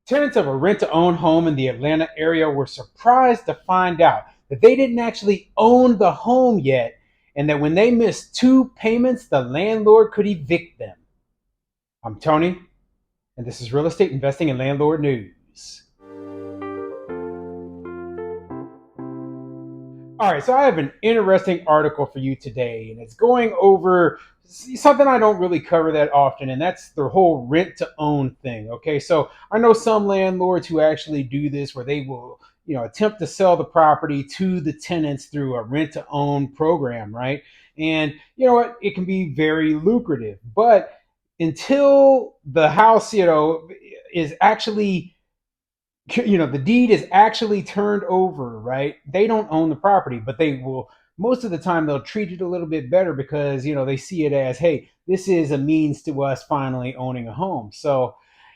Tenants of a rent-to-own home in the Atlanta area were surprised to find out that they didn't actually own the home yet, and that when they missed two payments, the landlord could evict them. I'm Tony, and this is Real Estate Investing and Landlord News. All right, so I have an interesting article for you today, and it's going over something I don't really cover that often, and that's the whole rent to own thing. Okay, so I know some landlords who actually do this where they will, attempt to sell the property to the tenants through a rent to own program, right? And you know what? It can be very lucrative, but until the house, is actually the deed is actually turned over, right? They don't own the property, but they will, most of the time they'll treat it a little bit better because they see it as, hey, this is a means to us finally owning a home. So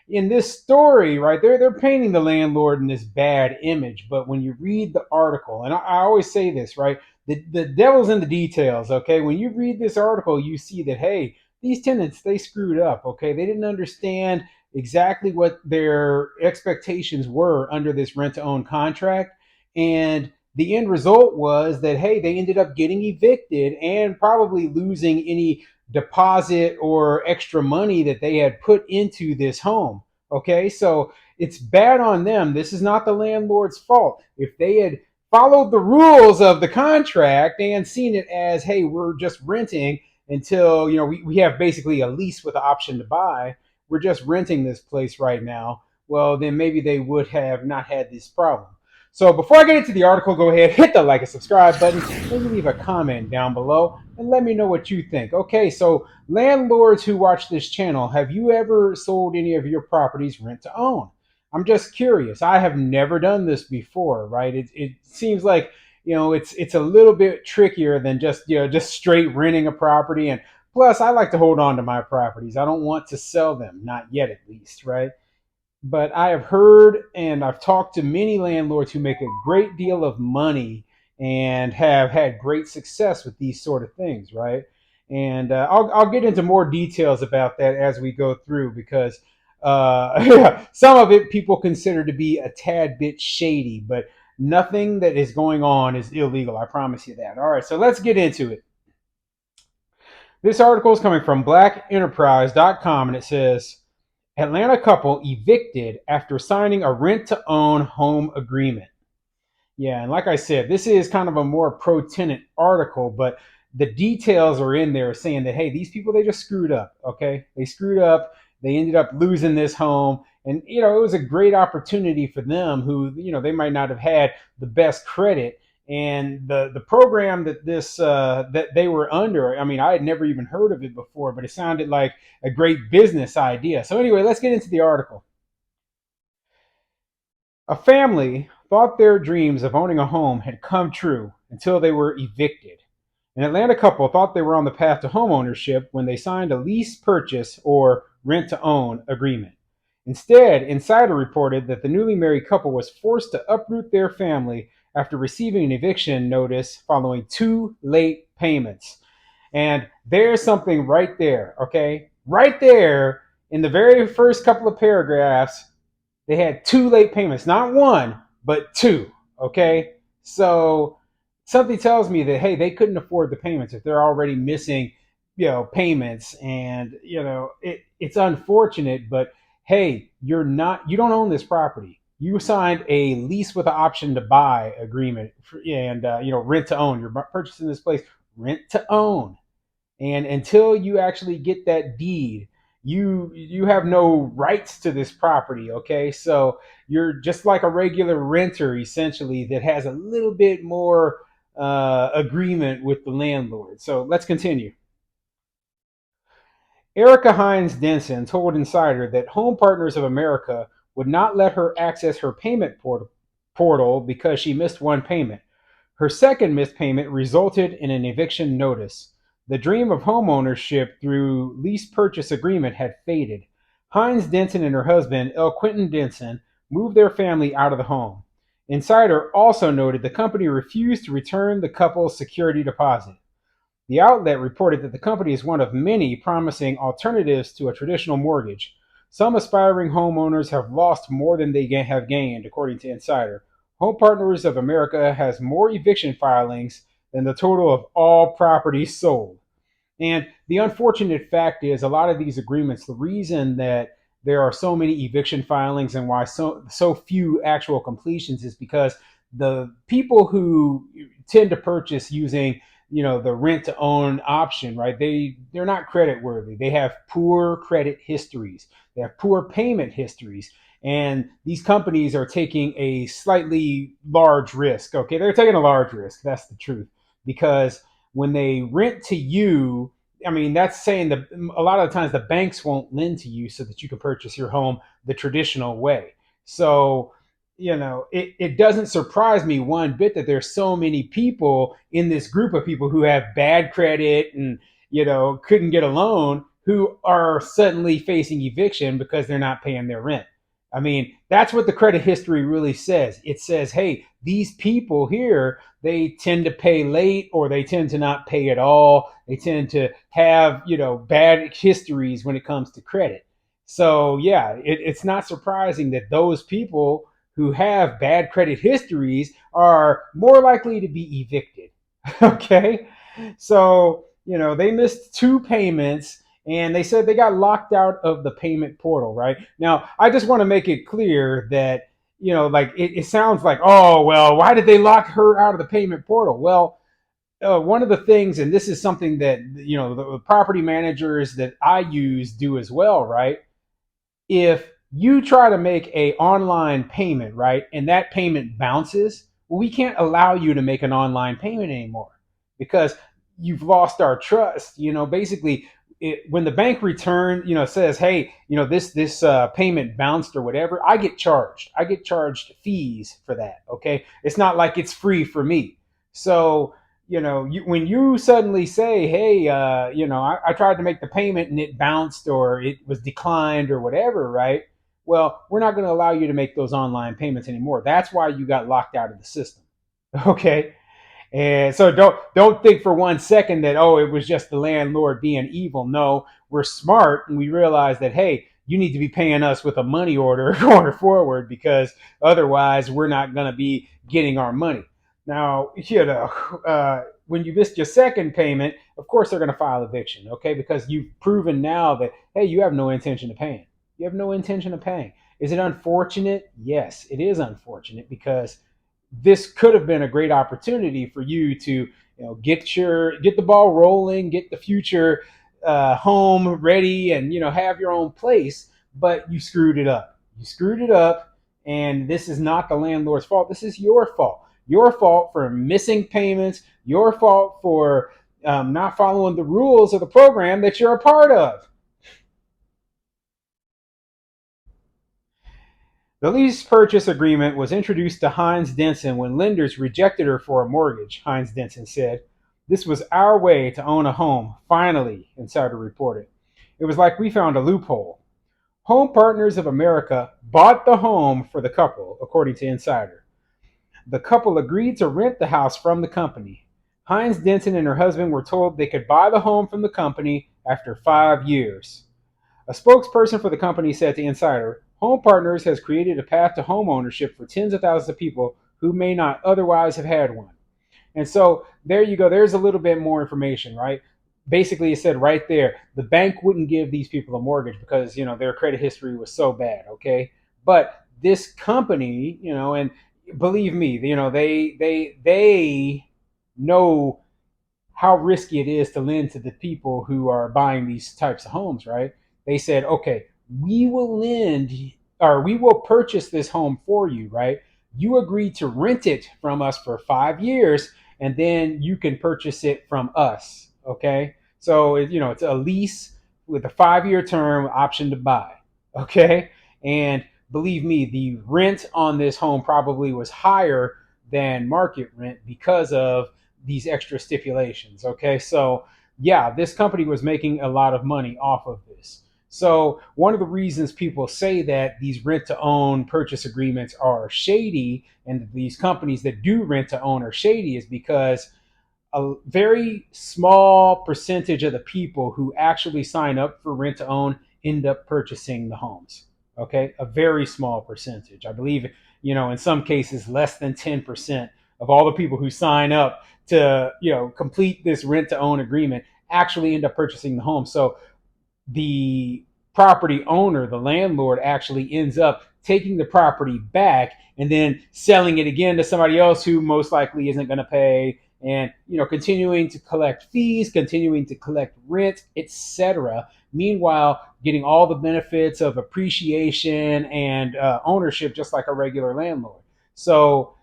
in this story, right, they're painting the landlord in this bad image. But when you read the article, and I always say this, right, the devil's in the details. Okay, when you read this article, you see that, hey, these tenants, they screwed up. Okay, they didn't understand exactly what their expectations were under this rent to own contract. And the end result was that, hey, they ended up getting evicted and probably losing any deposit or extra money that they had put into this home. Okay, so it's bad on them. This is not the landlord's fault. If they had followed the rules of the contract and seen it as, hey, we're just renting until we have basically a lease with the option to buy, we're just renting this place right now, well, then maybe they would have not had this problem. So before I get into the article, go ahead, hit the like and subscribe button, maybe leave a comment down below and let me know what you think. Okay, so landlords who watch this channel, have you ever sold any of your properties rent to own? I'm just curious. I have never done this before, right? It seems like it's a little bit trickier than just straight renting a property. And plus, I like to hold on to my properties. I don't want to sell them, not yet at least, right? But I have heard and I've talked to many landlords who make a great deal of money and have had great success with these sort of things, right? And I'll get into more details about that as we go through because some of it people consider to be a tad bit shady, but nothing that is going on is illegal. I promise you that. All right, so let's get into it. This article is coming from blackenterprise.com and it says Atlanta couple evicted after signing a rent to own home agreement. Yeah, and like I said, this is kind of a more pro tenant article, but the details are in there saying that, hey, these people, they just screwed up. Okay. They screwed up. They ended up losing this home. And, it was a great opportunity for them who, they might not have had the best credit. And the program that they were under, I mean, I had never even heard of it before, but it sounded like a great business idea. So anyway, let's get into the article. A family thought their dreams of owning a home had come true until they were evicted. An Atlanta couple thought they were on the path to homeownership when they signed a lease purchase or rent to own agreement. Instead, Insider reported that the newly married couple was forced to uproot their family after receiving an eviction notice following two late payments. And there's something right there, okay? Right there in the very first couple of paragraphs, they had two late payments, not one, but two. Okay. So something tells me that, hey, they couldn't afford the payments if they're already missing, payments. And, it's unfortunate, but hey, you don't own this property. You signed a lease with an option to buy agreement and, rent to own. You're purchasing this place, rent to own. And until you actually get that deed, you have no rights to this property. Okay, so you're just like a regular renter essentially that has a little bit more agreement with the landlord. So let's continue. Erica Hines Denson told Insider that Home Partners of America would not let her access her payment portal because she missed one payment. Her second missed payment resulted in an eviction notice. The dream of homeownership through lease purchase agreement had faded. Hines Denson and her husband, L. Quentin Denson, moved their family out of the home. Insider also noted the company refused to return the couple's security deposit. The outlet reported that the company is one of many promising alternatives to a traditional mortgage. Some aspiring homeowners have lost more than they have gained, according to Insider. Home Partners of America has more eviction filings than the total of all properties sold. And the unfortunate fact is, a lot of these agreements, the reason that there are so many eviction filings and why so few actual completions is because the people who tend to purchase using the rent to own option, right? They're not credit worthy. They have poor credit histories. They have poor payment histories. And these companies are taking a slightly large risk. Okay, they're taking a large risk. That's the truth. Because when they rent to you, I mean, that's saying that a lot of the times the banks won't lend to you so that you can purchase your home the traditional way. So, it doesn't surprise me one bit that there's so many people in this group of people who have bad credit and, couldn't get a loan who are suddenly facing eviction because they're not paying their rent. I mean, that's what the credit history really says. It says, hey, these people here, they tend to pay late or they tend to not pay at all. They tend to have, bad histories when it comes to credit. So, yeah, it's not surprising that those people who have bad credit histories are more likely to be evicted. Okay. So, they missed two payments and they said they got locked out of the payment portal, right? Now, I just want to make it clear that, like it sounds like, oh, well, why did they lock her out of the payment portal? Well, one of the things, and this is something that, the property managers that I use do as well, right? If you try to make a online payment, right, and that payment bounces, well, we can't allow you to make an online payment anymore because you've lost our trust. Basically, when the bank return, says, hey, this payment bounced or whatever, I get charged. I get charged fees for that. Okay, it's not like it's free for me. So when you suddenly say, hey, I tried to make the payment and it bounced or it was declined or whatever, right? Well, we're not going to allow you to make those online payments anymore. That's why you got locked out of the system. Okay. And so don't think for one second that, oh, it was just the landlord being evil. No, we're smart and we realize that, hey, you need to be paying us with a money order going forward because otherwise we're not going to be getting our money. Now, when you missed your second payment, of course they're going to file eviction, okay? Because you've proven now that, hey, you have no intention of paying. You have no intention of paying. Is it unfortunate? Yes, it is unfortunate because this could have been a great opportunity for you to get the ball rolling, get the future home ready, and have your own place. But you screwed it up. You screwed it up, and this is not the landlord's fault. This is your fault. Your fault for missing payments. Your fault for not following the rules of the program that you're a part of. The lease purchase agreement was introduced to Hines Denson when lenders rejected her for a mortgage, Hines Denson said. This was our way to own a home, finally, Insider reported. It was like we found a loophole. Home Partners of America bought the home for the couple, according to Insider. The couple agreed to rent the house from the company. Hines Denson and her husband were told they could buy the home from the company after 5 years. A spokesperson for the company said to Insider, Home Partners has created a path to home ownership for tens of thousands of people who may not otherwise have had one. And so there you go. There's a little bit more information, right? Basically, it said right there, the bank wouldn't give these people a mortgage because, their credit history was so bad, okay? But this company, and believe me, they know how risky it is to lend to the people who are buying these types of homes, right? They said, okay, we will lend or we will purchase this home for you, right? You agree to rent it from us for 5 years and then you can purchase it from us, okay? So, it's a lease with a 5 year term option to buy, okay? And believe me, the rent on this home probably was higher than market rent because of these extra stipulations. Okay, so yeah, this company was making a lot of money off of this. So one of the reasons people say that these rent to own purchase agreements are shady and these companies that do rent to own are shady is because a very small percentage of the people who actually sign up for rent to own end up purchasing the homes. Okay, a very small percentage. I believe, in some cases, less than 10% of all the people who sign up to, complete this rent to own agreement actually end up purchasing the home. So the property owner, the landlord, actually ends up taking the property back and then selling it again to somebody else who most likely isn't going to pay, and continuing to collect fees, continuing to collect rent, etc. Meanwhile, getting all the benefits of appreciation and ownership, just like a regular landlord. So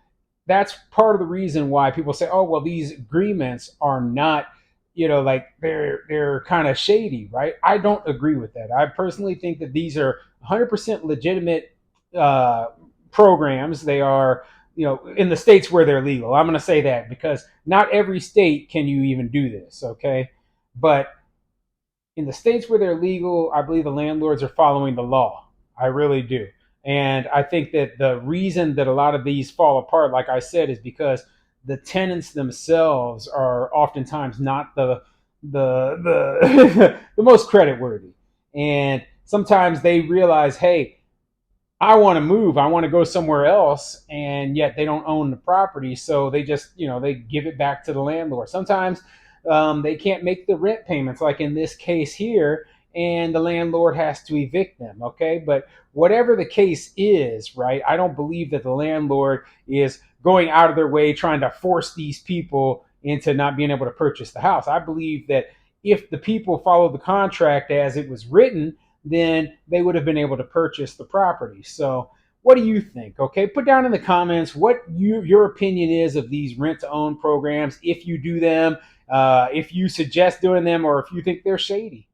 that's part of the reason why people say, "Oh, well, these agreements are not, like they're kind of shady," right? I don't agree with that. I personally think that these are 100% legitimate uh, programs. They are, in the states where they're legal. I'm going to say that because not every state can you even do this, okay? But in the states where they're legal, I believe the landlords are following the law. I really do. And I think that the reason that a lot of these fall apart, like I said, is because the tenants themselves are oftentimes not the the most credit worthy. And sometimes they realize, hey, I want to move. I want to go somewhere else, and yet they don't own the property, so they just, they give it back to the landlord. Sometimes they can't make the rent payments, like in this case here, and the landlord has to evict them. Okay, but whatever the case is, right? I don't believe that the landlord is going out of their way trying to force these people into not being able to purchase the house. I believe that if the people follow the contract as it was written, then they would have been able to purchase the property. So, what do you think? Okay, put down in the comments what your opinion is of these rent to own programs, if you do them, if you suggest doing them, or if you think they're shady.